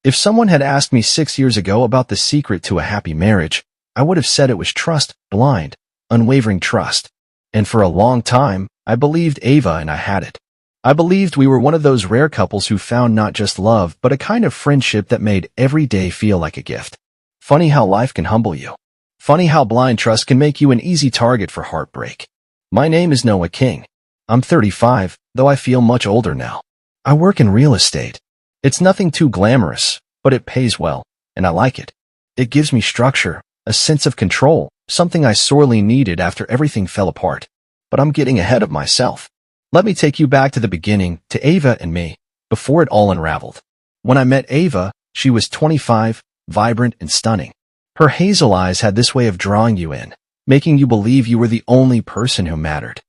If someone had asked me 6 years ago about the secret to a happy marriage, I would have said it was trust, blind, unwavering trust. And for a long time, I believed Ava and I had it. I believed we were one of those rare couples who found not just love, but a kind of friendship that made every day feel like a gift. Funny how life can humble you. Funny how blind trust can make you an easy target for heartbreak. My name is Noah King. I'm 35, though I feel much older now. I work in real estate. It's nothing too glamorous, but it pays well, and I like it. It gives me structure, a sense of control, something I sorely needed after everything fell apart. But I'm getting ahead of myself. Let me take you back to the beginning, to Ava and me, before it all unraveled. When I met Ava, she was 25, vibrant and stunning. Her hazel eyes had this way of drawing you in, making you believe you were the only person who mattered.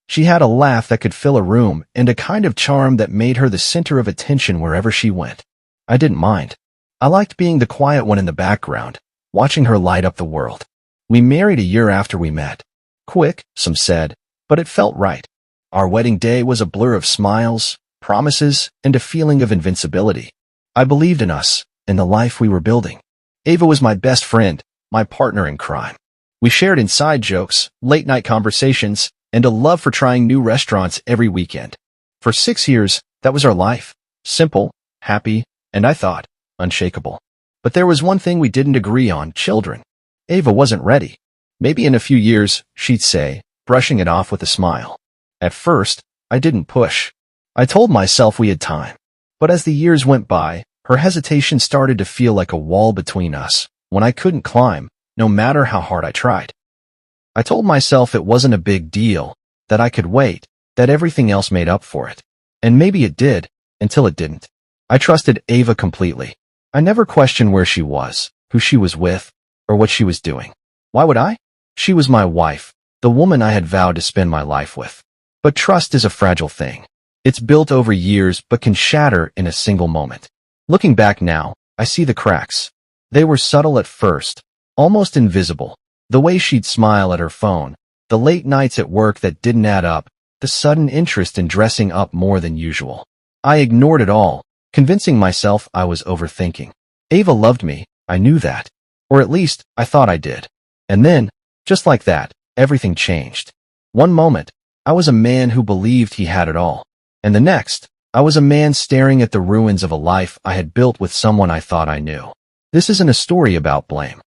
She had a laugh that could fill a room and a kind of charm that made her the center of attention wherever she went. I didn't mind. I liked being the quiet one in the background, watching her light up the world. We married a year after we met. Quick, some said, but it felt right. Our wedding day was a blur of smiles, promises, and a feeling of invincibility. I believed in us, in the life we were building. Ava was my best friend, my partner in crime. We shared inside jokes, late-night conversations, and a love for trying new restaurants every weekend. For 6 years, that was our life. Simple, happy, and I thought, unshakable. But there was one thing we didn't agree on: children. Ava wasn't ready. Maybe in a few years, she'd say, brushing it off with a smile. At first, I didn't push. I told myself we had time. But as the years went by, her hesitation started to feel like a wall between us, when I couldn't climb, no matter how hard I tried. I told myself it wasn't a big deal, that I could wait, that everything else made up for it. And maybe it did, until it didn't. I trusted Ava completely. I never questioned where she was, who she was with, or what she was doing. Why would I? She was my wife, the woman I had vowed to spend my life with. But trust is a fragile thing. It's built over years but can shatter in a single moment. Looking back now, I see the cracks. They were subtle at first, almost invisible. The way she'd smile at her phone, the late nights at work that didn't add up, the sudden interest in dressing up more than usual. I ignored it all, convincing myself I was overthinking. Ava loved me, I knew that. Or at least, I thought I did. And then, just like that, everything changed. One moment, I was a man who believed he had it all. And the next, I was a man staring at the ruins of a life I had built with someone I thought I knew. This isn't a story about blame.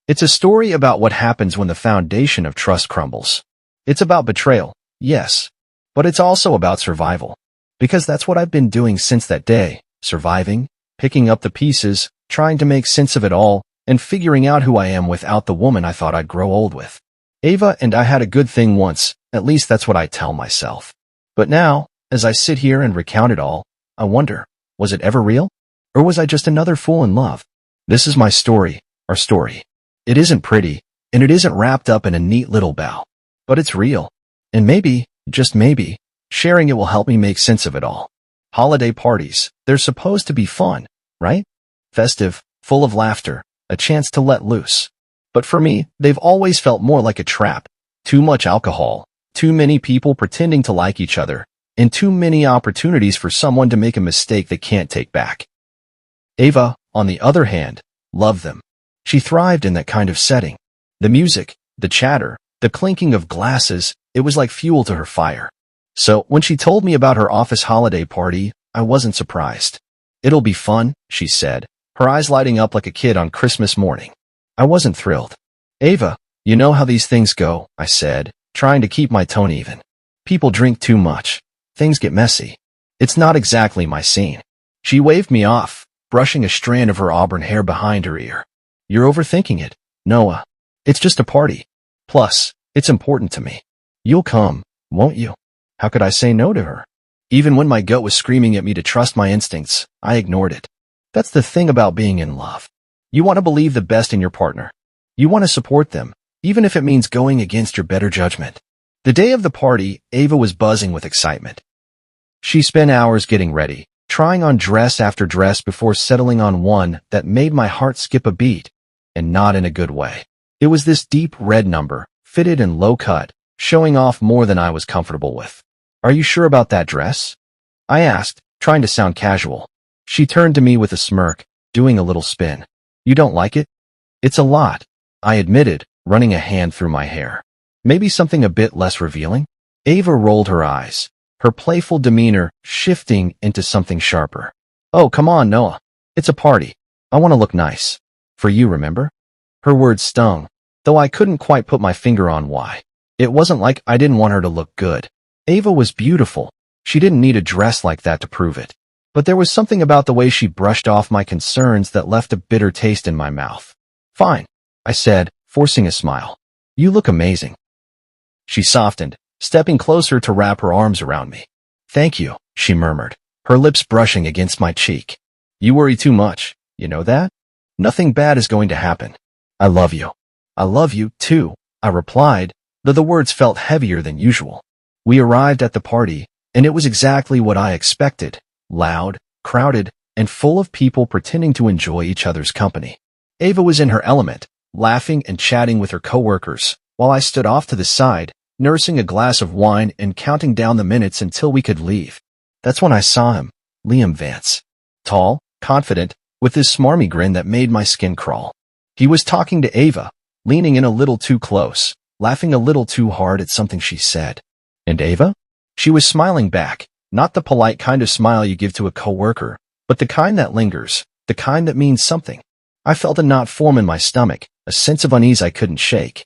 It's a story about what happens when the foundation of trust crumbles. It's about betrayal, yes, but it's also about survival. Because that's what I've been doing since that day, surviving, picking up the pieces, trying to make sense of it all, and figuring out who I am without the woman I thought I'd grow old with. Ava and I had a good thing once, at least that's what I tell myself. But now, as I sit here and recount it all, I wonder, was it ever real? Or was I just another fool in love? This is my story, our story. It isn't pretty, and it isn't wrapped up in a neat little bow. But it's real. And maybe, just maybe, sharing it will help me make sense of it all. Holiday parties, they're supposed to be fun, right? Festive, full of laughter, a chance to let loose. But for me, they've always felt more like a trap. Too much alcohol, too many people pretending to like each other, and too many opportunities for someone to make a mistake they can't take back. Ava, on the other hand, loved them. She thrived in that kind of setting. The music, the chatter, the clinking of glasses, it was like fuel to her fire. So when she told me about her office holiday party, I wasn't surprised. It'll be fun, she said, her eyes lighting up like a kid on Christmas morning. I wasn't thrilled. Ava, you know how these things go, I said, trying to keep my tone even. People drink too much. Things get messy. It's not exactly my scene. She waved me off, brushing a strand of her auburn hair behind her ear. You're overthinking it, Noah. It's just a party. Plus, it's important to me. You'll come, won't you? How could I say no to her? Even when my gut was screaming at me to trust my instincts, I ignored it. That's the thing about being in love. You want to believe the best in your partner. You want to support them, even if it means going against your better judgment. The day of the party, Ava was buzzing with excitement. She spent hours getting ready, trying on dress after dress before settling on one that made my heart skip a beat, and not in a good way. It was this deep red number, fitted and low cut, showing off more than I was comfortable with. Are you sure about that dress? I asked, trying to sound casual. She turned to me with a smirk, doing a little spin. You don't like it? It's a lot, I admitted, running a hand through my hair. Maybe something a bit less revealing? Ava rolled her eyes, her playful demeanor shifting into something sharper. Oh, come on, Noah. It's a party. I want to look nice. For you, remember? Her words stung, though I couldn't quite put my finger on why. It wasn't like I didn't want her to look good. Ava was beautiful. She didn't need a dress like that to prove it. But there was something about the way she brushed off my concerns that left a bitter taste in my mouth. Fine, I said, forcing a smile. You look amazing. She softened, stepping closer to wrap her arms around me. Thank you, she murmured, her lips brushing against my cheek. You worry too much, you know that? Nothing bad is going to happen. I love you. I love you, too, I replied, though the words felt heavier than usual. We arrived at the party, and it was exactly what I expected. Loud, crowded, and full of people pretending to enjoy each other's company. Ava was in her element, laughing and chatting with her coworkers, while I stood off to the side, nursing a glass of wine and counting down the minutes until we could leave. That's when I saw him, Liam Vance. Tall, confident, with his smarmy grin that made my skin crawl. He was talking to Ava, leaning in a little too close, laughing a little too hard at something she said. And Ava? She was smiling back, not the polite kind of smile you give to a coworker, but the kind that lingers, the kind that means something. I felt a knot form in my stomach, a sense of unease I couldn't shake.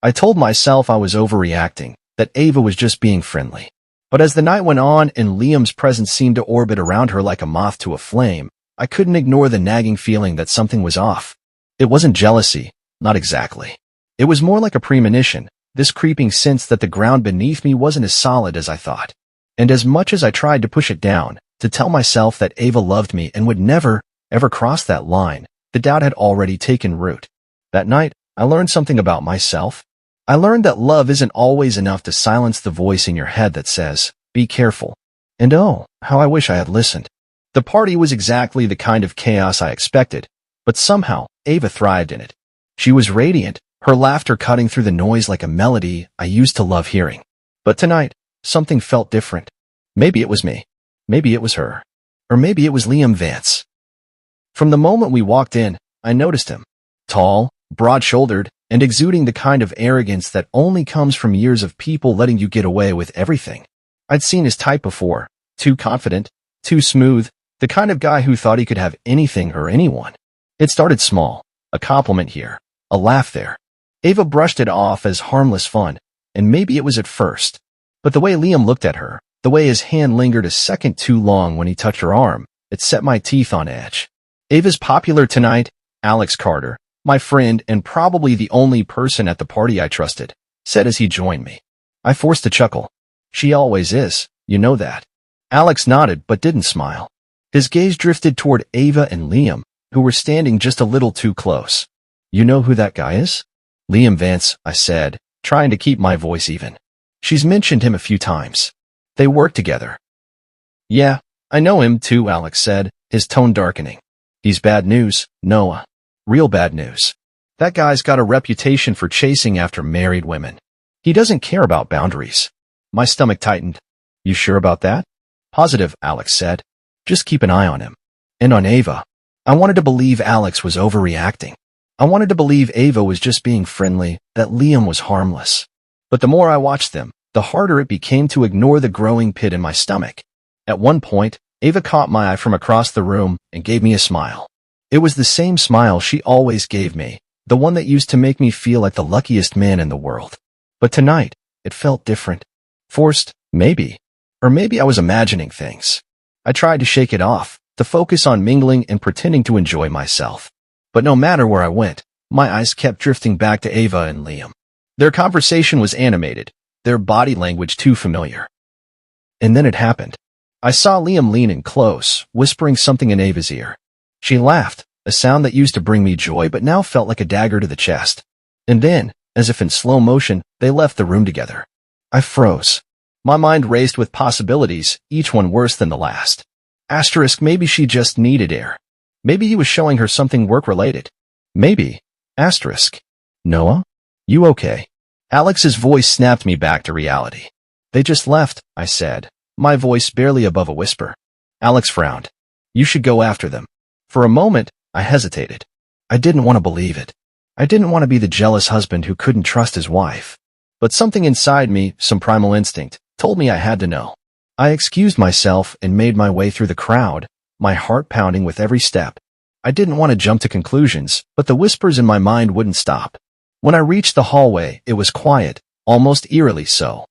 I told myself I was overreacting, that Ava was just being friendly. But as the night went on and Liam's presence seemed to orbit around her like a moth to a flame, I couldn't ignore the nagging feeling that something was off. It wasn't jealousy, not exactly. It was more like a premonition, this creeping sense that the ground beneath me wasn't as solid as I thought. And as much as I tried to push it down, to tell myself that Ava loved me and would never, ever cross that line, the doubt had already taken root. That night, I learned something about myself. I learned that love isn't always enough to silence the voice in your head that says, be careful. And oh, how I wish I had listened. The party was exactly the kind of chaos I expected, but somehow, Ava thrived in it. She was radiant, her laughter cutting through the noise like a melody I used to love hearing. But tonight, something felt different. Maybe it was me. Maybe it was her. Or maybe it was Liam Vance. From the moment we walked in, I noticed him. Tall, broad-shouldered, and exuding the kind of arrogance that only comes from years of people letting you get away with everything. I'd seen his type before. Too confident, too smooth, the kind of guy who thought he could have anything or anyone. It started small. A compliment here. A laugh there. Ava brushed it off as harmless fun, and maybe it was at first. But the way Liam looked at her, the way his hand lingered a second too long when he touched her arm, it set my teeth on edge. Ava's popular tonight, Alex Carter, my friend and probably the only person at the party I trusted, said as he joined me. I forced a chuckle. She always is, you know that. Alex nodded but didn't smile. His gaze drifted toward Ava and Liam, who were standing just a little too close. You know who that guy is? Liam Vance, I said, trying to keep my voice even. She's mentioned him a few times. They work together. Yeah, I know him too, Alex said, his tone darkening. He's bad news, Noah. Real bad news. That guy's got a reputation for chasing after married women. He doesn't care about boundaries. My stomach tightened. You sure about that? Positive, Alex said. Just keep an eye on him. And on Ava. I wanted to believe Alex was overreacting. I wanted to believe Ava was just being friendly, that Liam was harmless. But the more I watched them, the harder it became to ignore the growing pit in my stomach. At one point, Ava caught my eye from across the room and gave me a smile. It was the same smile she always gave me, the one that used to make me feel like the luckiest man in the world. But tonight, it felt different. Forced, maybe. Or maybe I was imagining things. I tried to shake it off, to focus on mingling and pretending to enjoy myself. But no matter where I went, my eyes kept drifting back to Ava and Liam. Their conversation was animated, their body language too familiar. And then it happened. I saw Liam lean in close, whispering something in Ava's ear. She laughed, a sound that used to bring me joy but now felt like a dagger to the chest. And then, as if in slow motion, they left the room together. I froze. My mind raced with possibilities, each one worse than the last. Asterisk, maybe she just needed air. Maybe he was showing her something work-related. Maybe. Asterisk. Noah? You okay? Alex's voice snapped me back to reality. They just left, I said, my voice barely above a whisper. Alex frowned. You should go after them. For a moment, I hesitated. I didn't want to believe it. I didn't want to be the jealous husband who couldn't trust his wife. But something inside me, some primal instinct, told me I had to know. I excused myself and made my way through the crowd, my heart pounding with every step. I didn't want to jump to conclusions, but the whispers in my mind wouldn't stop. When I reached the hallway, it was quiet, almost eerily so.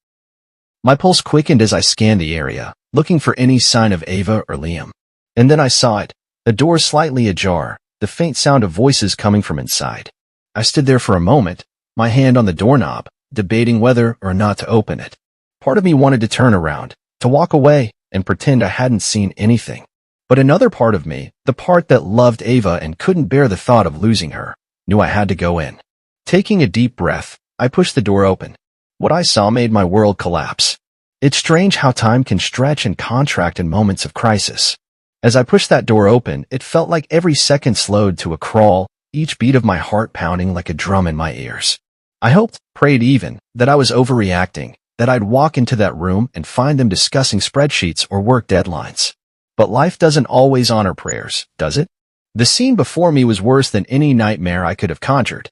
My pulse quickened as I scanned the area, looking for any sign of Ava or Liam. And then I saw it, the door slightly ajar, the faint sound of voices coming from inside. I stood there for a moment, my hand on the doorknob, debating whether or not to open it. Part of me wanted to turn around, to walk away, and pretend I hadn't seen anything. But another part of me, the part that loved Ava and couldn't bear the thought of losing her, knew I had to go in. Taking a deep breath, I pushed the door open. What I saw made my world collapse. It's strange how time can stretch and contract in moments of crisis. As I pushed that door open, it felt like every second slowed to a crawl, each beat of my heart pounding like a drum in my ears. I hoped, prayed even, that I was overreacting, that I'd walk into that room and find them discussing spreadsheets or work deadlines. But life doesn't always honor prayers, does it? The scene before me was worse than any nightmare I could have conjured.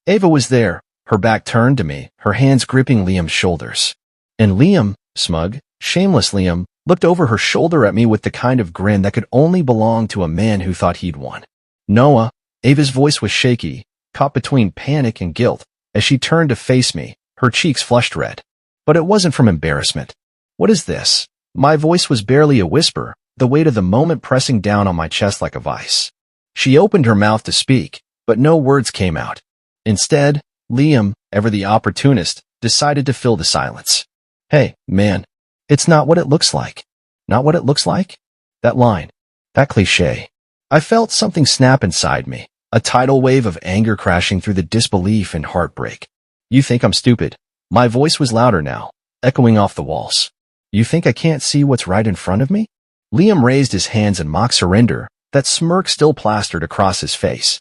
Ava was there, her back turned to me, her hands gripping Liam's shoulders. And Liam, smug, shameless Liam, looked over her shoulder at me with the kind of grin that could only belong to a man who thought he'd won. Noah, Ava's voice was shaky, caught between panic and guilt, as she turned to face me, her cheeks flushed red. But it wasn't from embarrassment. What is this? My voice was barely a whisper, the weight of the moment pressing down on my chest like a vice. She opened her mouth to speak, but no words came out. Instead, Liam, ever the opportunist, decided to fill the silence. Hey, man, it's not what it looks like. Not what it looks like? That line. That cliché. I felt something snap inside me, a tidal wave of anger crashing through the disbelief and heartbreak. You think I'm stupid? My voice was louder now, echoing off the walls. You think I can't see what's right in front of me? Liam raised his hands in mock surrender, that smirk still plastered across his face.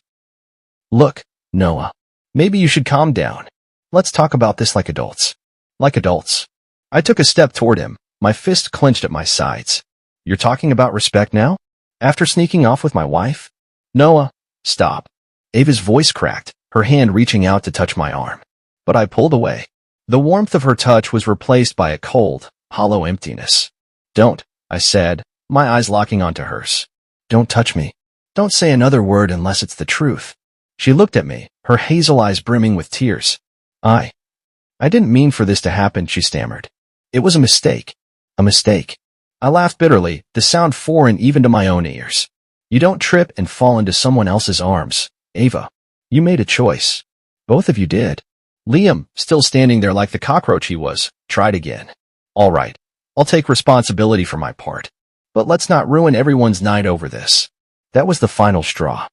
Look, Noah, maybe you should calm down. Let's talk about this like adults. Like adults. I took a step toward him, my fist clenched at my sides. You're talking about respect now? After sneaking off with my wife? Noah, stop. Ava's voice cracked, her hand reaching out to touch my arm. But I pulled away. The warmth of her touch was replaced by a cold, hollow emptiness. Don't, I said, my eyes locking onto hers. Don't touch me. Don't say another word unless it's the truth. She looked at me, her hazel eyes brimming with tears. I didn't mean for this to happen, she stammered. It was a mistake. A mistake. I laughed bitterly, the sound foreign even to my own ears. You don't trip and fall into someone else's arms, Ava. You made a choice. Both of you did. Liam, still standing there like the cockroach he was, tried again. All right, I'll take responsibility for my part. But let's not ruin everyone's night over this. That was the final straw.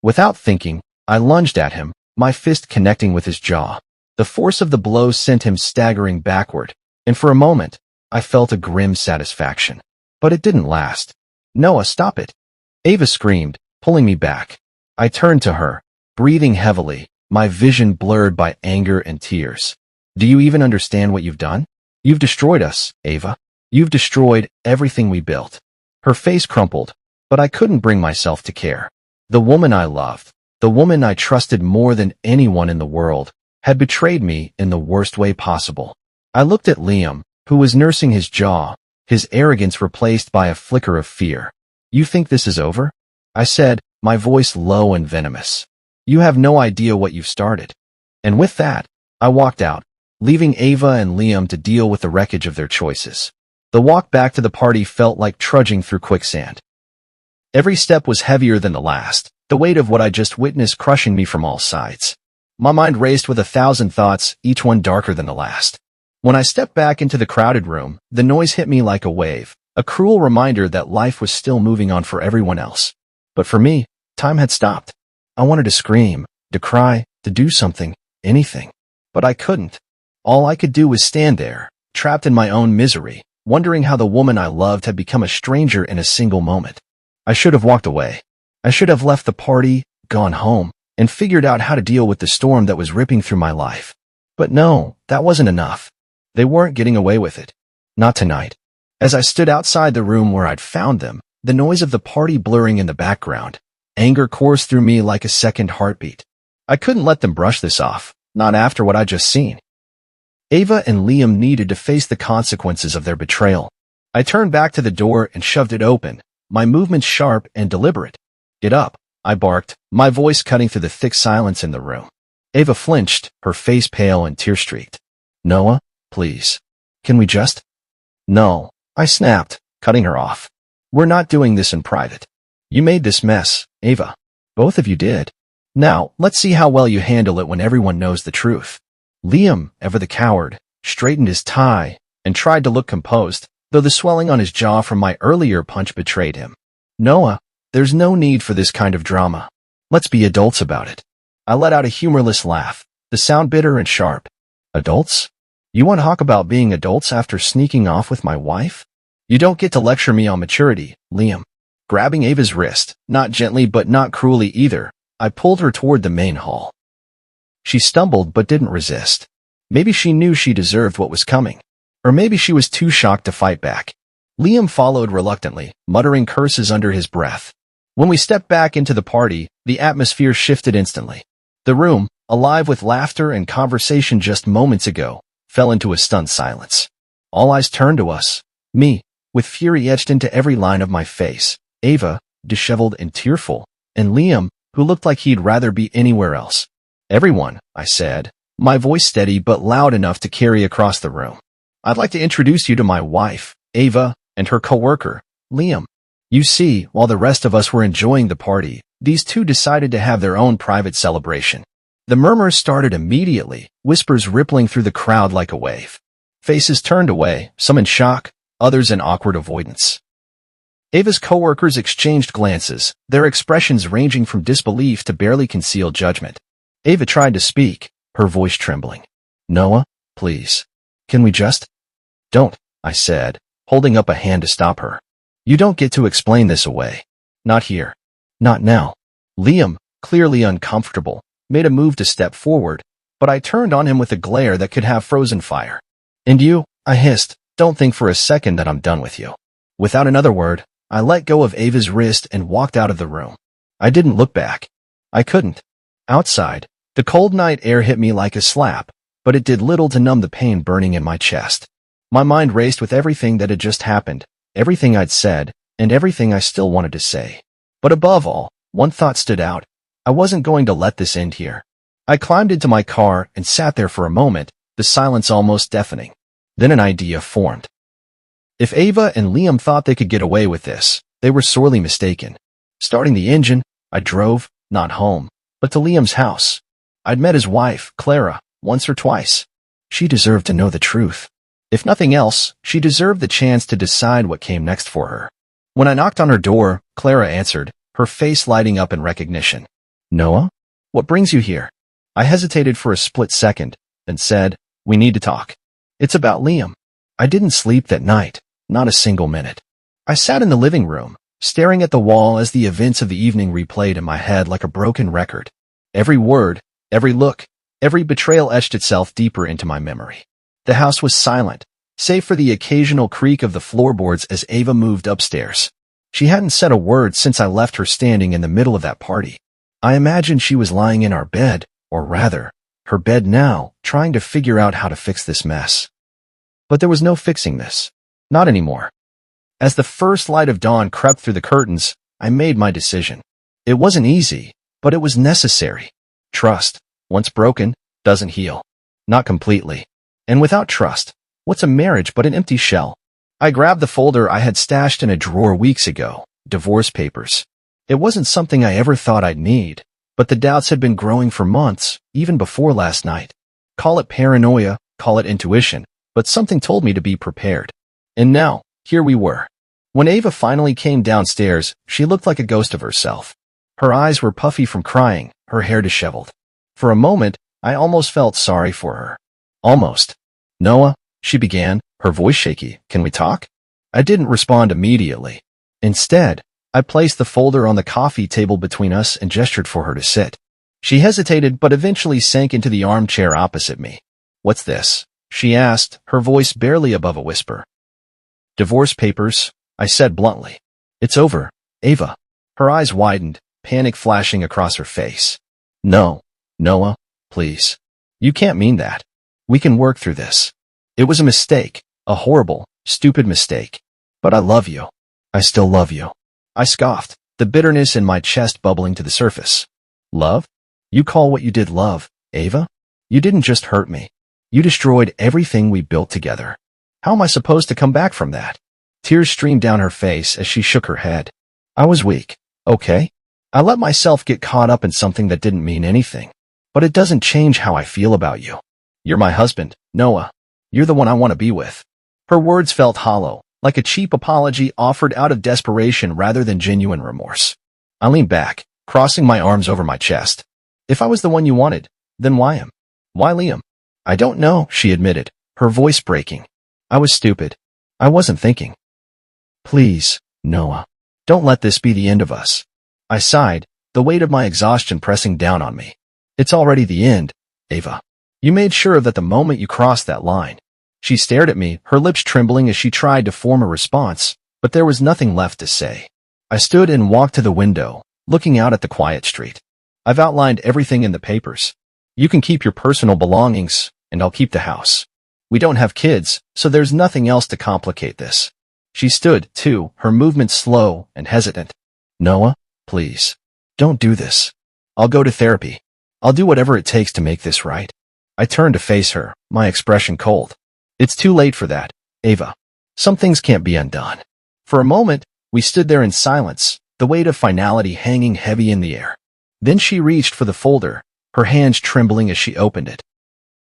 Without thinking, I lunged at him, my fist connecting with his jaw. The force of the blow sent him staggering backward, and for a moment, I felt a grim satisfaction. But it didn't last. Noah, stop it. Ava screamed, pulling me back. I turned to her, breathing heavily, my vision blurred by anger and tears. Do you even understand what you've done? You've destroyed us, Ava. You've destroyed everything we built. Her face crumpled, but I couldn't bring myself to care. The woman I loved, the woman I trusted more than anyone in the world, had betrayed me in the worst way possible. I looked at Liam, who was nursing his jaw, his arrogance replaced by a flicker of fear. You think this is over? I said, my voice low and venomous. You have no idea what you've started. And with that, I walked out, leaving Ava and Liam to deal with the wreckage of their choices. The walk back to the party felt like trudging through quicksand. Every step was heavier than the last, the weight of what I just witnessed crushing me from all sides. My mind raced with 1,000 thoughts, each one darker than the last. When I stepped back into the crowded room, the noise hit me like a wave, a cruel reminder that life was still moving on for everyone else. But for me, time had stopped. I wanted to scream, to cry, to do something, anything. But I couldn't. All I could do was stand there, trapped in my own misery, wondering how the woman I loved had become a stranger in a single moment. I should have walked away. I should have left the party, gone home, and figured out how to deal with the storm that was ripping through my life. But no, that wasn't enough. They weren't getting away with it. Not tonight. As I stood outside the room where I'd found them, the noise of the party blurring in the background. Anger coursed through me like a second heartbeat. I couldn't let them brush this off, not after what I'd just seen. Ava and Liam needed to face the consequences of their betrayal. I turned back to the door and shoved it open, my movements sharp and deliberate. "Get up," I barked, my voice cutting through the thick silence in the room. Ava flinched, her face pale and tear-streaked. "Noah, please. Can we just—" "No," I snapped, cutting her off. "We're not doing this in private. You made this mess, Ava. Both of you did. Now, let's see how well you handle it when everyone knows the truth." Liam, ever the coward, straightened his tie and tried to look composed, though the swelling on his jaw from my earlier punch betrayed him. "Noah, there's no need for this kind of drama. Let's be adults about it." I let out a humorless laugh, the sound bitter and sharp. "Adults? You want to talk about being adults after sneaking off with my wife? You don't get to lecture me on maturity, Liam." Grabbing Ava's wrist, not gently but not cruelly either, I pulled her toward the main hall. She stumbled but didn't resist. Maybe she knew she deserved what was coming. Or maybe she was too shocked to fight back. Liam followed reluctantly, muttering curses under his breath. When we stepped back into the party, the atmosphere shifted instantly. The room, alive with laughter and conversation just moments ago, fell into a stunned silence. All eyes turned to us, me, with fury etched into every line of my face, Ava, disheveled and tearful, and Liam, who looked like he'd rather be anywhere else. "Everyone," I said, my voice steady but loud enough to carry across the room. "I'd like to introduce you to my wife, Ava, and her coworker, Liam." You see, while the rest of us were enjoying the party, these two decided to have their own private celebration. The murmurs started immediately, whispers rippling through the crowd like a wave. Faces turned away, some in shock, others in awkward avoidance. Ava's coworkers exchanged glances, their expressions ranging from disbelief to barely concealed judgment. Ava tried to speak, her voice trembling. "Noah, please. Can we just—" "Don't," I said, holding up a hand to stop her. "You don't get to explain this away. Not here. Not now." Liam, clearly uncomfortable, made a move to step forward, but I turned on him with a glare that could have frozen fire. "And you," I hissed, "don't think for a second that I'm done with you." Without another word, I let go of Ava's wrist and walked out of the room. I didn't look back. I couldn't. Outside, the cold night air hit me like a slap, but it did little to numb the pain burning in my chest. My mind raced with everything that had just happened, everything I'd said, and everything I still wanted to say. But above all, one thought stood out. I wasn't going to let this end here. I climbed into my car and sat there for a moment, the silence almost deafening. Then an idea formed. If Ava and Liam thought they could get away with this, they were sorely mistaken. Starting the engine, I drove, not home, but to Liam's house. I'd met his wife, Clara, once or twice. She deserved to know the truth. If nothing else, she deserved the chance to decide what came next for her. When I knocked on her door, Clara answered, her face lighting up in recognition. "Noah? What brings you here?" I hesitated for a split second, then said, "We need to talk. It's about Liam." I didn't sleep that night, not a single minute. I sat in the living room, staring at the wall as the events of the evening replayed in my head like a broken record. Every word, every look, every betrayal etched itself deeper into my memory. The house was silent, save for the occasional creak of the floorboards as Ava moved upstairs. She hadn't said a word since I left her standing in the middle of that party. I imagined she was lying in our bed, or rather, her bed now, trying to figure out how to fix this mess. But there was no fixing this. Not anymore. As the first light of dawn crept through the curtains, I made my decision. It wasn't easy, but it was necessary. Trust, once broken, doesn't heal. Not completely. And without trust, what's a marriage but an empty shell? I grabbed the folder I had stashed in a drawer weeks ago, divorce papers. It wasn't something I ever thought I'd need, but the doubts had been growing for months, even before last night. Call it paranoia, call it intuition, but something told me to be prepared. And now, here we were. When Ava finally came downstairs, she looked like a ghost of herself. Her eyes were puffy from crying, her hair disheveled. For a moment, I almost felt sorry for her. Almost. "Noah," she began, her voice shaky, "can we talk?" I didn't respond immediately. Instead, I placed the folder on the coffee table between us and gestured for her to sit. She hesitated but eventually sank into the armchair opposite me. "What's this?" she asked, her voice barely above a whisper. "Divorce papers," I said bluntly. It's over, Ava. Her eyes widened, panic flashing across her face. No, Noah, please. You can't mean that. We can work through this. It was a mistake, a horrible, stupid mistake. But I love you. I still love you. I scoffed, the bitterness in my chest bubbling to the surface. Love? You call what you did love, Ava? You didn't just hurt me. You destroyed everything we built together. How am I supposed to come back from that? Tears streamed down her face as she shook her head. I was weak, okay? I let myself get caught up in something that didn't mean anything. But it doesn't change how I feel about you. You're my husband, Noah. You're the one I want to be with. Her words felt hollow, like a cheap apology offered out of desperation rather than genuine remorse. I leaned back, crossing my arms over my chest. If I was the one you wanted, then why him? Why Liam? I don't know, she admitted, her voice breaking. I was stupid. I wasn't thinking. Please, Noah, don't let this be the end of us. I sighed, the weight of my exhaustion pressing down on me. It's already the end, Ava. You made sure that the moment you crossed that line. She stared at me, her lips trembling as she tried to form a response, but there was nothing left to say. I stood and walked to the window, looking out at the quiet street. I've outlined everything in the papers. You can keep your personal belongings, and I'll keep the house. We don't have kids, so there's nothing else to complicate this. She stood, too, her movements slow and hesitant. Noah, please, don't do this. I'll go to therapy. I'll do whatever it takes to make this right. I turned to face her, my expression cold. It's too late for that, Ava. Some things can't be undone. For a moment, we stood there in silence, the weight of finality hanging heavy in the air. Then she reached for the folder, her hands trembling as she opened it.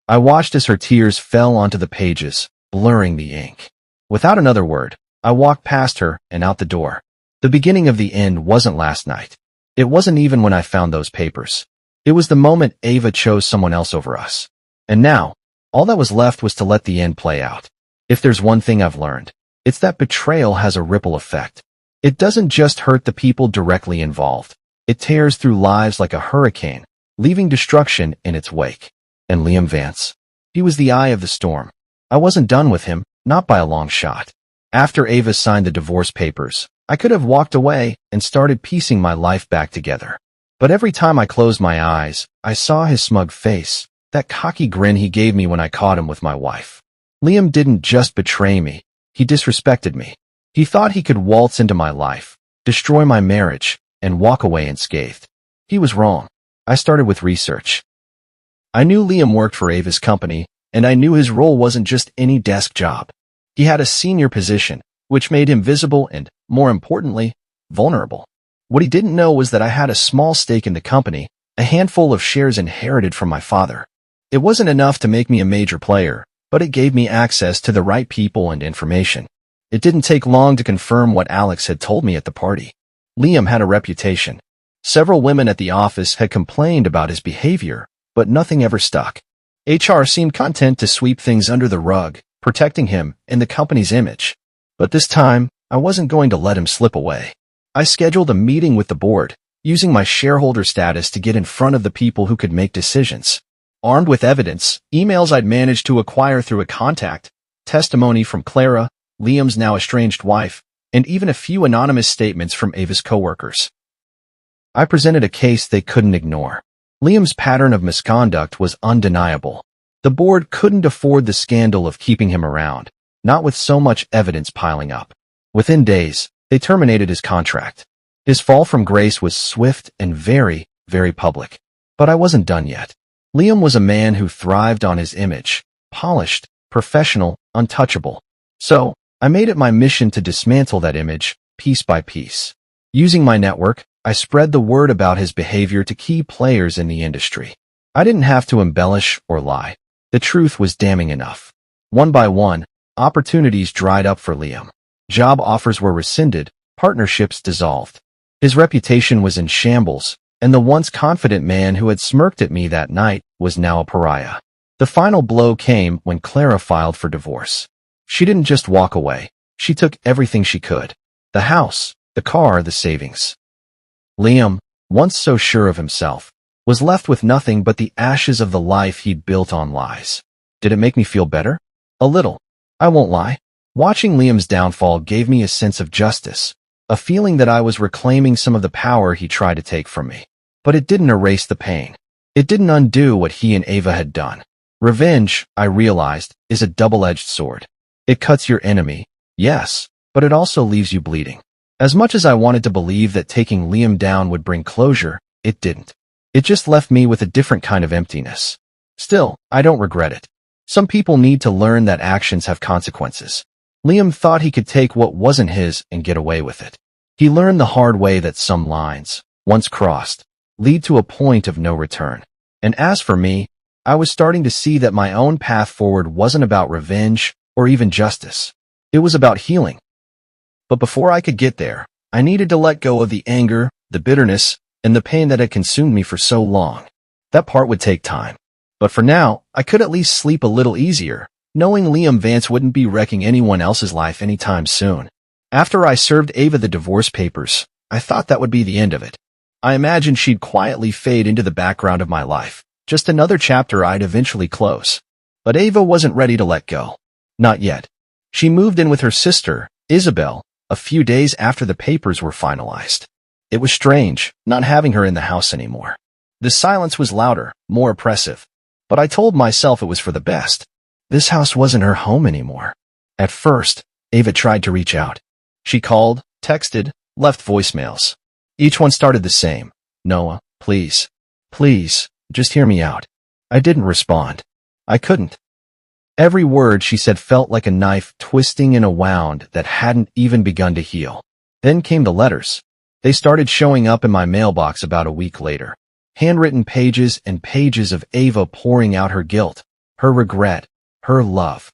I watched as her tears fell onto the pages, blurring the ink. Without another word, I walked past her and out the door. The beginning of the end wasn't last night. It wasn't even when I found those papers. It was the moment Ava chose someone else over us. And now, all that was left was to let the end play out. If there's one thing I've learned, it's that betrayal has a ripple effect. It doesn't just hurt the people directly involved. It tears through lives like a hurricane, leaving destruction in its wake. And Liam Vance. He was the eye of the storm. I wasn't done with him, not by a long shot. After Ava signed the divorce papers, I could have walked away and started piecing my life back together. But every time I closed my eyes, I saw his smug face, that cocky grin he gave me when I caught him with my wife. Liam didn't just betray me, he disrespected me. He thought he could waltz into my life, destroy my marriage, and walk away unscathed. He was wrong. I started with research. I knew Liam worked for Ava's company, and I knew his role wasn't just any desk job. He had a senior position, which made him visible and, more importantly, vulnerable. What he didn't know was that I had a small stake in the company, a handful of shares inherited from my father. It wasn't enough to make me a major player, but it gave me access to the right people and information. It didn't take long to confirm what Alex had told me at the party. Liam had a reputation. Several women at the office had complained about his behavior, but nothing ever stuck. HR seemed content to sweep things under the rug, protecting him and the company's image. But this time, I wasn't going to let him slip away. I scheduled a meeting with the board, using my shareholder status to get in front of the people who could make decisions. Armed with evidence, emails I'd managed to acquire through a contact, testimony from Clara, Liam's now estranged wife, and even a few anonymous statements from Ava's coworkers. I presented a case they couldn't ignore. Liam's pattern of misconduct was undeniable. The board couldn't afford the scandal of keeping him around, not with so much evidence piling up. Within days, they terminated his contract. His fall from grace was swift and very, very public. But I wasn't done yet. Liam was a man who thrived on his image, polished, professional, untouchable. So, I made it my mission to dismantle that image, piece by piece. Using my network, I spread the word about his behavior to key players in the industry. I didn't have to embellish or lie. The truth was damning enough. One by one, opportunities dried up for Liam. Job offers were rescinded, partnerships dissolved. His reputation was in shambles, and the once confident man who had smirked at me that night was now a pariah. The final blow came when Clara filed for divorce. She didn't just walk away. She took everything she could. The house, the car, the savings. Liam, once so sure of himself, was left with nothing but the ashes of the life he'd built on lies. Did it make me feel better? A little. I won't lie. Watching Liam's downfall gave me a sense of justice, a feeling that I was reclaiming some of the power he tried to take from me. But it didn't erase the pain. It didn't undo what he and Ava had done. Revenge, I realized, is a double-edged sword. It cuts your enemy, yes, but it also leaves you bleeding. As much as I wanted to believe that taking Liam down would bring closure, it didn't. It just left me with a different kind of emptiness. Still, I don't regret it. Some people need to learn that actions have consequences. Liam thought he could take what wasn't his and get away with it. He learned the hard way that some lines, once crossed, lead to a point of no return. And as for me, I was starting to see that my own path forward wasn't about revenge or even justice. It was about healing. But before I could get there, I needed to let go of the anger, the bitterness, and the pain that had consumed me for so long. That part would take time. But for now, I could at least sleep a little easier, knowing Liam Vance wouldn't be wrecking anyone else's life anytime soon. After I served Ava the divorce papers, I thought that would be the end of it. I imagined she'd quietly fade into the background of my life, just another chapter I'd eventually close. But Ava wasn't ready to let go. Not yet. She moved in with her sister, Isabel, a few days after the papers were finalized. It was strange, not having her in the house anymore. The silence was louder, more oppressive. But I told myself it was for the best. This house wasn't her home anymore. At first, Ava tried to reach out. She called, texted, left voicemails. Each one started the same. Noah, please, just hear me out. I didn't respond. I couldn't. Every word she said felt like a knife twisting in a wound that hadn't even begun to heal. Then came the letters. They started showing up in my mailbox about a week later. Handwritten pages and pages of Ava pouring out her guilt, her regret, her love.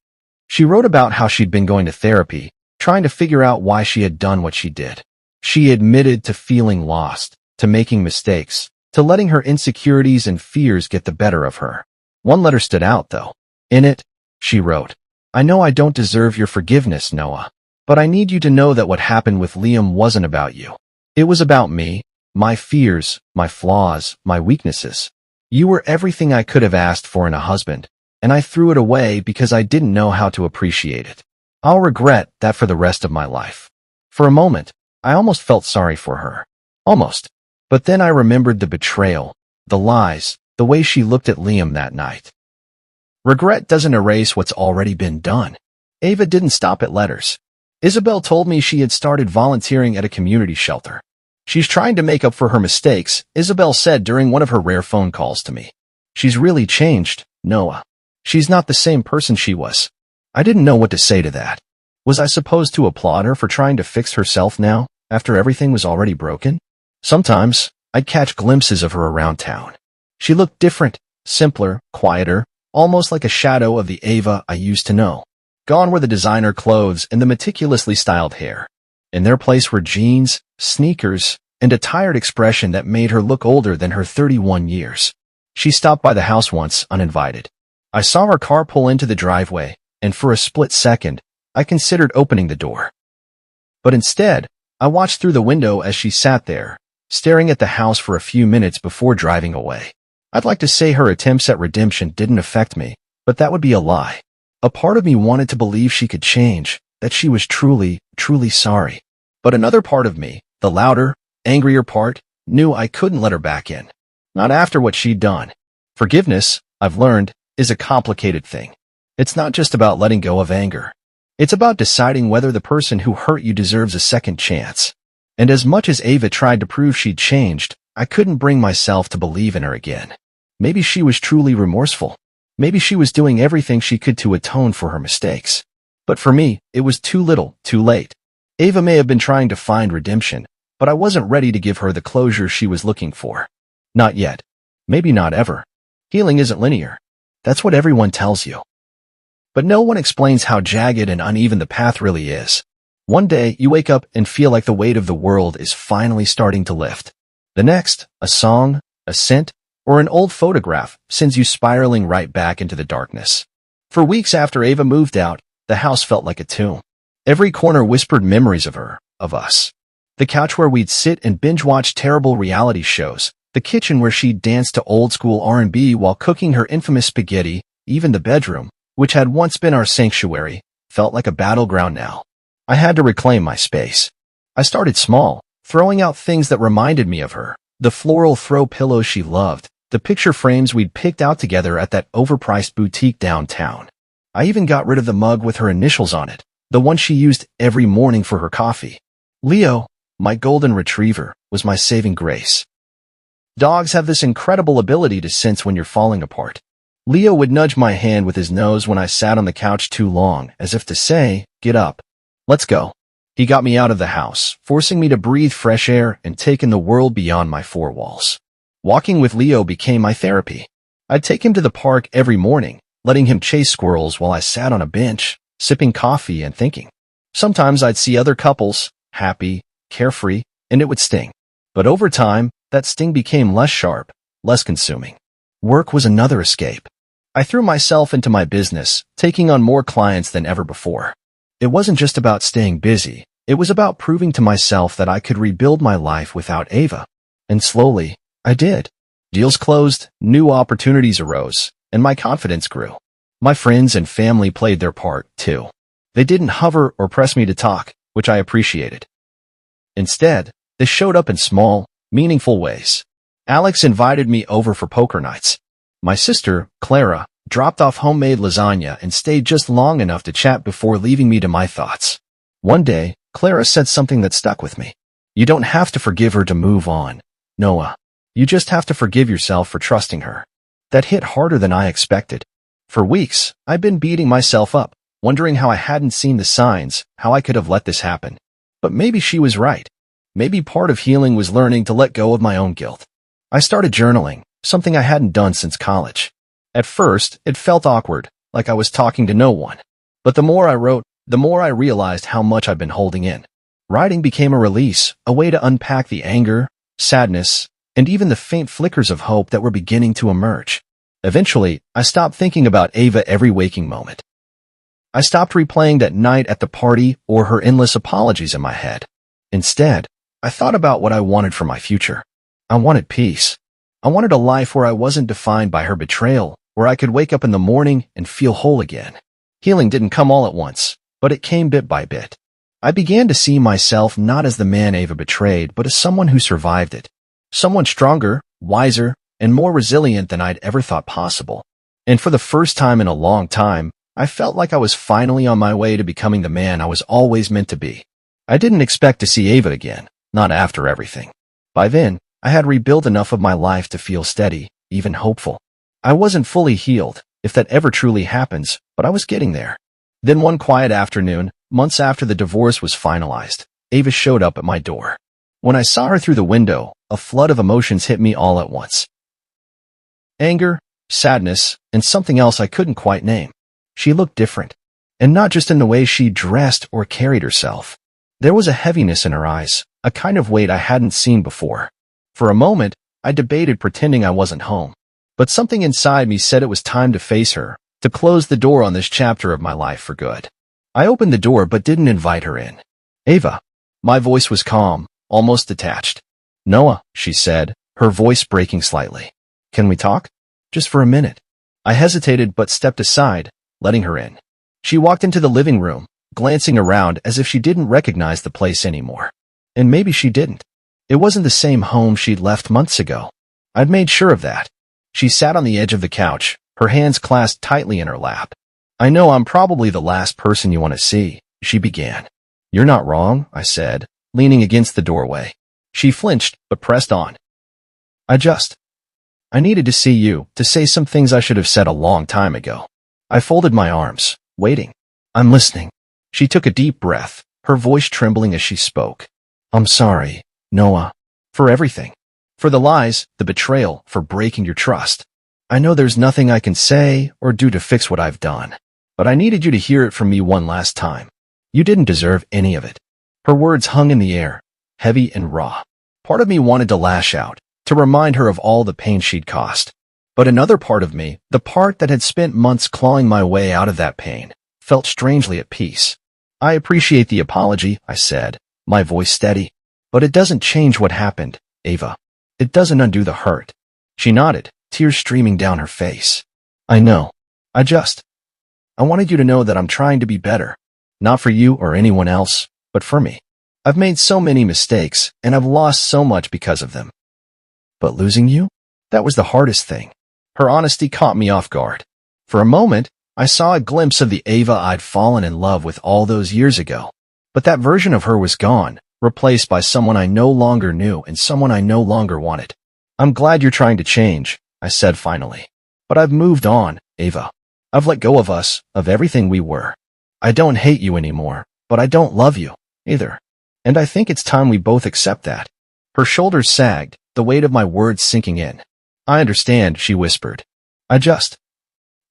She wrote about how she'd been going to therapy, trying to figure out why she had done what she did. She admitted to feeling lost, to making mistakes, to letting her insecurities and fears get the better of her. One letter stood out, though. In it, she wrote, I know I don't deserve your forgiveness, Noah, but I need you to know that what happened with Liam wasn't about you. It was about me, my fears, my flaws, my weaknesses. You were everything I could have asked for in a husband, and I threw it away because I didn't know how to appreciate it. I'll regret that for the rest of my life. For a moment, I almost felt sorry for her. Almost. But then I remembered the betrayal, the lies, the way she looked at Liam that night. Regret doesn't erase what's already been done. Ava didn't stop at letters. Isabel told me she had started volunteering at a community shelter. She's trying to make up for her mistakes, Isabel said during one of her rare phone calls to me. She's really changed, Noah. She's not the same person she was. I didn't know what to say to that. Was I supposed to applaud her for trying to fix herself now, after everything was already broken? Sometimes, I'd catch glimpses of her around town. She looked different, simpler, quieter, almost like a shadow of the Ava I used to know. Gone were the designer clothes and the meticulously styled hair. In their place were jeans, sneakers, and a tired expression that made her look older than her 31 years. She stopped by the house once, uninvited. I saw her car pull into the driveway, and for a split second, I considered opening the door. But instead, I watched through the window as she sat there, staring at the house for a few minutes before driving away. I'd like to say her attempts at redemption didn't affect me, but that would be a lie. A part of me wanted to believe she could change, that she was truly, truly sorry. But another part of me, the louder, angrier part, knew I couldn't let her back in. Not after what she'd done. Forgiveness, I've learned, is a complicated thing. It's not just about letting go of anger. It's about deciding whether the person who hurt you deserves a second chance. And as much as Ava tried to prove she'd changed, I couldn't bring myself to believe in her again. Maybe she was truly remorseful. Maybe she was doing everything she could to atone for her mistakes. But for me, it was too little, too late. Ava may have been trying to find redemption, but I wasn't ready to give her the closure she was looking for. Not yet. Maybe not ever. Healing isn't linear. That's what everyone tells you. But no one explains how jagged and uneven the path really is. One day, you wake up and feel like the weight of the world is finally starting to lift. The next, a song, a scent, or an old photograph sends you spiraling right back into the darkness. For weeks after Ava moved out, the house felt like a tomb. Every corner whispered memories of her, of us. The couch where we'd sit and binge-watch terrible reality shows, the kitchen where she'd dance to old-school R&B while cooking her infamous spaghetti, even the bedroom, which had once been our sanctuary, felt like a battleground now. I had to reclaim my space. I started small, throwing out things that reminded me of her. The floral throw pillows she loved, the picture frames we'd picked out together at that overpriced boutique downtown. I even got rid of the mug with her initials on it, the one she used every morning for her coffee. Leo, my golden retriever, was my saving grace. Dogs have this incredible ability to sense when you're falling apart. Leo would nudge my hand with his nose when I sat on the couch too long, as if to say, "Get up. Let's go." He got me out of the house, forcing me to breathe fresh air and take in the world beyond my four walls. Walking with Leo became my therapy. I'd take him to the park every morning, letting him chase squirrels while I sat on a bench, sipping coffee and thinking. Sometimes I'd see other couples, happy, carefree, and it would sting. But over time, that sting became less sharp, less consuming. Work was another escape. I threw myself into my business, taking on more clients than ever before. It wasn't just about staying busy. It was about proving to myself that I could rebuild my life without Ava. And slowly, I did. Deals closed, new opportunities arose, and my confidence grew. My friends and family played their part, too. They didn't hover or press me to talk, which I appreciated. Instead, they showed up in small, meaningful ways. Alex invited me over for poker nights. My sister, Clara, dropped off homemade lasagna and stayed just long enough to chat before leaving me to my thoughts. One day, Clara said something that stuck with me. "You don't have to forgive her to move on, Noah. You just have to forgive yourself for trusting her." That hit harder than I expected. For weeks, I'd been beating myself up, wondering how I hadn't seen the signs, how I could have let this happen. But maybe she was right. Maybe part of healing was learning to let go of my own guilt. I started journaling, something I hadn't done since college. At first, it felt awkward, like I was talking to no one. But the more I wrote, the more I realized how much I'd been holding in. Writing became a release, a way to unpack the anger, sadness, and even the faint flickers of hope that were beginning to emerge. Eventually, I stopped thinking about Ava every waking moment. I stopped replaying that night at the party or her endless apologies in my head. Instead, I thought about what I wanted for my future. I wanted peace. I wanted a life where I wasn't defined by her betrayal, where I could wake up in the morning and feel whole again. Healing didn't come all at once, but it came bit by bit. I began to see myself not as the man Ava betrayed, but as someone who survived it. Someone stronger, wiser, and more resilient than I'd ever thought possible. And for the first time in a long time, I felt like I was finally on my way to becoming the man I was always meant to be. I didn't expect to see Ava again, not after everything. By then, I had rebuilt enough of my life to feel steady, even hopeful. I wasn't fully healed, if that ever truly happens, but I was getting there. Then one quiet afternoon, months after the divorce was finalized, Ava showed up at my door. When I saw her through the window, a flood of emotions hit me all at once. Anger, sadness, and something else I couldn't quite name. She looked different, and not just in the way she dressed or carried herself. There was a heaviness in her eyes, a kind of weight I hadn't seen before. For a moment, I debated pretending I wasn't home. But something inside me said it was time to face her, to close the door on this chapter of my life for good. I opened the door but didn't invite her in. "Ava." My voice was calm, almost detached. "Noah," she said, her voice breaking slightly. "Can we talk? Just for a minute." I hesitated but stepped aside, letting her in. She walked into the living room, glancing around as if she didn't recognize the place anymore. And maybe she didn't. It wasn't the same home she'd left months ago. I'd made sure of that. She sat on the edge of the couch, her hands clasped tightly in her lap. "I know I'm probably the last person you want to see," she began. "You're not wrong," I said, leaning against the doorway. She flinched, but pressed on. I needed to see you, to say some things I should have said a long time ago." I folded my arms, waiting. "I'm listening." She took a deep breath, her voice trembling as she spoke. "I'm sorry, Noah, for everything. For the lies, the betrayal, for breaking your trust. I know there's nothing I can say or do to fix what I've done, but I needed you to hear it from me one last time. You didn't deserve any of it." Her words hung in the air, heavy and raw. Part of me wanted to lash out, to remind her of all the pain she'd caused. But another part of me, the part that had spent months clawing my way out of that pain, felt strangely at peace. "I appreciate the apology," I said, my voice steady. "But it doesn't change what happened, Ava. It doesn't undo the hurt." She nodded, tears streaming down her face. "I know. I wanted you to know that I'm trying to be better. Not for you or anyone else, but for me. I've made so many mistakes, and I've lost so much because of them. But losing you? That was the hardest thing. Her honesty caught me off guard. For a moment, I saw a glimpse of the Ava I'd fallen in love with all those years ago. But that version of her was gone, replaced by someone I no longer knew and someone I no longer wanted. I'm glad you're trying to change, I said finally. But I've moved on, Ava. I've let go of us, of everything we were. I don't hate you anymore, but I don't love you, either. And I think it's time we both accept that. Her shoulders sagged, the weight of my words sinking in. I understand, she whispered.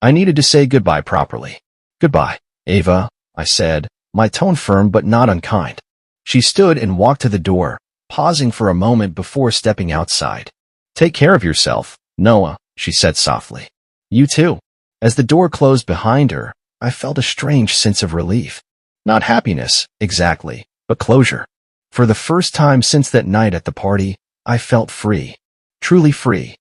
I needed to say goodbye properly. Goodbye, Ava, I said, my tone firm but not unkind. She stood and walked to the door, pausing for a moment before stepping outside. Take care of yourself, Noah, she said softly. You too. As the door closed behind her, I felt a strange sense of relief. Not happiness, exactly, but closure. For the first time since that night at the party, I felt free. Truly free.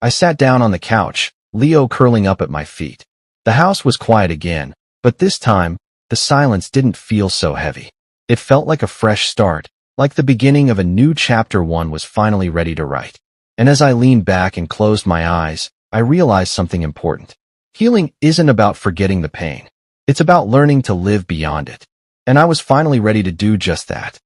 I sat down on the couch, Leo curling up at my feet. The house was quiet again, but this time, the silence didn't feel so heavy. It felt like a fresh start, like the beginning of a new chapter one was finally ready to write. And as I leaned back and closed my eyes, I realized something important. Healing isn't about forgetting the pain. It's about learning to live beyond it. And I was finally ready to do just that.